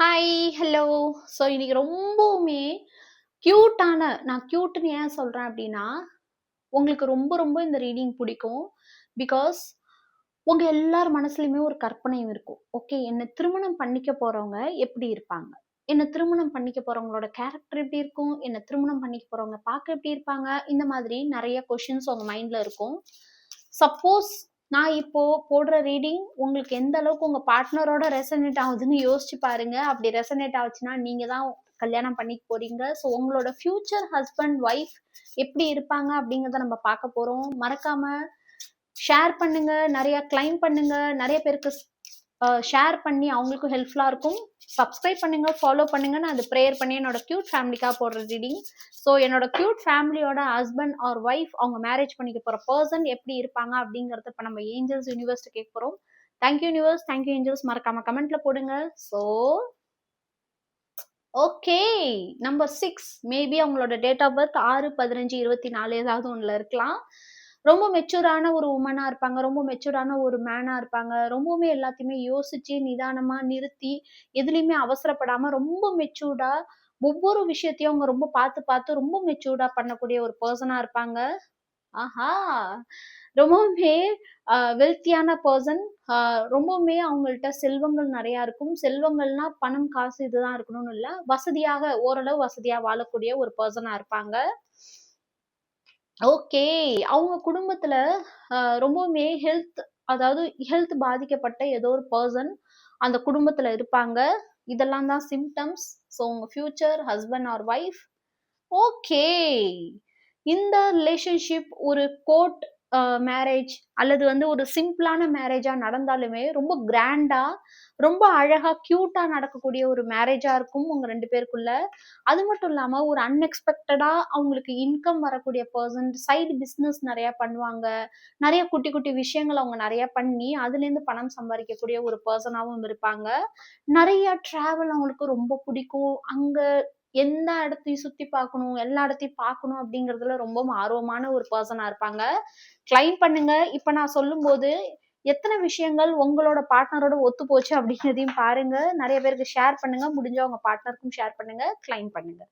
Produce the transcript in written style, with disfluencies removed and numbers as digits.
Hi, hello. So இன்னைக்கு ரொம்பவுமே கியூட்டான நான் கியூட்ன்னு ஏன் சொல்றேன் அப்படின்னா, உங்களுக்கு ரொம்ப ரொம்ப இந்த ரீடிங் பிடிக்கும். பிகாஸ் உங்க எல்லார் மனசுலயுமே ஒரு கற்பனை இருக்கும். ஓகே, என்ன திருமணம் பண்ணிக்க போறவங்க எப்படி இருப்பாங்க? என்ன திருமணம் பண்ணிக்க போறவங்களோட கேரக்டர் எப்படி இருக்கும்? என்ன திருமணம் பண்ணிக்க போறவங்க பார்க்க எப்படி இருப்பாங்க? இந்த மாதிரி நெறைய கொஸ்டின்ஸ் உங்க மைண்ட்ல இருக்கும். சப்போஸ் நான் இப்போ போடுற ரீடிங் உங்களுக்கு எந்த அளவுக்கு உங்க பார்ட்னரோட ரெசனேட் ஆகுதுன்னு யோசிச்சு பாருங்க. அப்படி ரெசனேட் ஆச்சுன்னா, நீங்க தான் கல்யாணம் பண்ணிக்க போறீங்க. ஸோ உங்களோட ஃபியூச்சர் ஹஸ்பண்ட், ஒய்ஃப் எப்படி இருப்பாங்க அப்படிங்கிறத நம்ம பார்க்க போறோம். மறக்காம ஷேர் பண்ணுங்க, நெறைய கிளைம் பண்ணுங்க, நெறைய பேருக்கு ஷேர் பண்ணி அவங்களுக்கும் ஹெல்ப்ஃபுல்லா இருக்கும். சப்ஸ்கிரைப் பண்ணுங்க, ஃபாலோ பண்ணுங்க. நான் அது ப்ரேயர் பண்ணி என்னோட கியூட் ஃபேமிலிக்காக போடுற ரீடிங். ஸோ என்னோட கியூட் ஃபேமிலியோட ஹஸ்பண்ட் ஆர் ஒய்ஃப் அவங்க மேரேஜ் பண்ணிக்க போற பர்சன் எப்படி இருப்பாங்க அப்படிங்கறத இப்ப நம்ம ஏஞ்சல்ஸ் யூனிவர்ஸ் கேட்க போறோம். Thank you universe, thank you angels. மறக்காம கமெண்ட்ல போடுங்க. ஸோ ஓகே, நம்பர் 6 மேபி அவங்களோட டேட் ஆஃப் பர்த் 6-15-24 ஏதாவது ஒண்ணுல இருக்கலாம். ரொம்ப மெச்சூரான ஒரு உமனா இருப்பாங்க. ரொம்ப மெச்சூரான ஒரு மேனா இருப்பாங்க. ரொம்பவுமே எல்லாத்தையுமே யோசிச்சு நிதானமா நிறுத்தி எதுலயுமே அவசரப்படாம ரொம்ப மெச்சூர்டா ஒவ்வொரு விஷயத்தையும் அவங்க ரொம்ப பார்த்து பார்த்து ரொம்ப மெச்சூர்டா பண்ணக்கூடிய ஒரு பர்சனா இருப்பாங்க. ஆஹா! ரொம்பவுமே வெல்த்தியான பெர்சன். ரொம்பவுமே அவங்கள்ட்ட செல்வங்கள் நெறையா இருக்கும். செல்வங்கள்னா பணம், காசு இதுதான் இருக்கணும்னு இல்ல. வசதியாக ஓரளவு வசதியா வாழக்கூடிய ஒரு பெர்சனா இருப்பாங்க. ஓகே. அவங்க குடும்பத்துல ரொம்பவுமே அதாவது ஹெல்த் பாதிக்கப்பட்ட ஏதோ ஒரு பெர்சன் அந்த குடும்பத்துல இருப்பாங்க. இதெல்லாம் தான் சிம்ப்டம்ஸ். ஸோ உங்க future husband or wife. Okay. இந்த ரிலேஷன்ஷிப் ஒரு கோர்ட் மேரேஜ் அல்லது வந்து ஒரு சிம்பிளான மேரேஜா நடந்தாலுமே ரொம்ப கிராண்டா, ரொம்ப அழகா, கியூட்டா நடக்கக்கூடிய ஒரு மேரேஜா இருக்கும் உங்க 2 பேருக்குள்ள. அது மட்டும் இல்லாம ஒரு அன்எக்ஸ்பெக்டடா அவங்களுக்கு இன்கம் வரக்கூடிய பெர்சன். சைடு பிசினஸ் நெறைய பண்ணுவாங்க. நெறைய குட்டி குட்டி விஷயங்கள் அவங்க நெறைய பண்ணி, அதுலேருந்து பணம் சம்பாரிக்கக்கூடிய ஒரு பெர்சனாவும் இருப்பாங்க. நெறைய டிராவல் அவங்களுக்கு ரொம்ப பிடிக்கும். அங்க எல்லா இடத்தையும் சுத்தி பார்க்கணும், எல்லா இடத்தையும் பார்க்கணும் அப்படிங்கிறதுல ரொம்பவும் ஆர்வமான ஒரு பெர்சனா இருப்பாங்க. கிளைம் பண்ணுங்க. இப்ப நான் சொல்லும்போது எத்தன விஷயங்கள் உங்களோட பார்ட்னரோட ஒத்து போச்சு அப்படிங்கிறதையும் பாருங்க. நெறைய பேருக்கு ஷேர் பண்ணுங்க. முடிஞ்சா உங்க பார்ட்னருக்கும் ஷேர் பண்ணுங்க. கிளைம் பண்ணுங்க.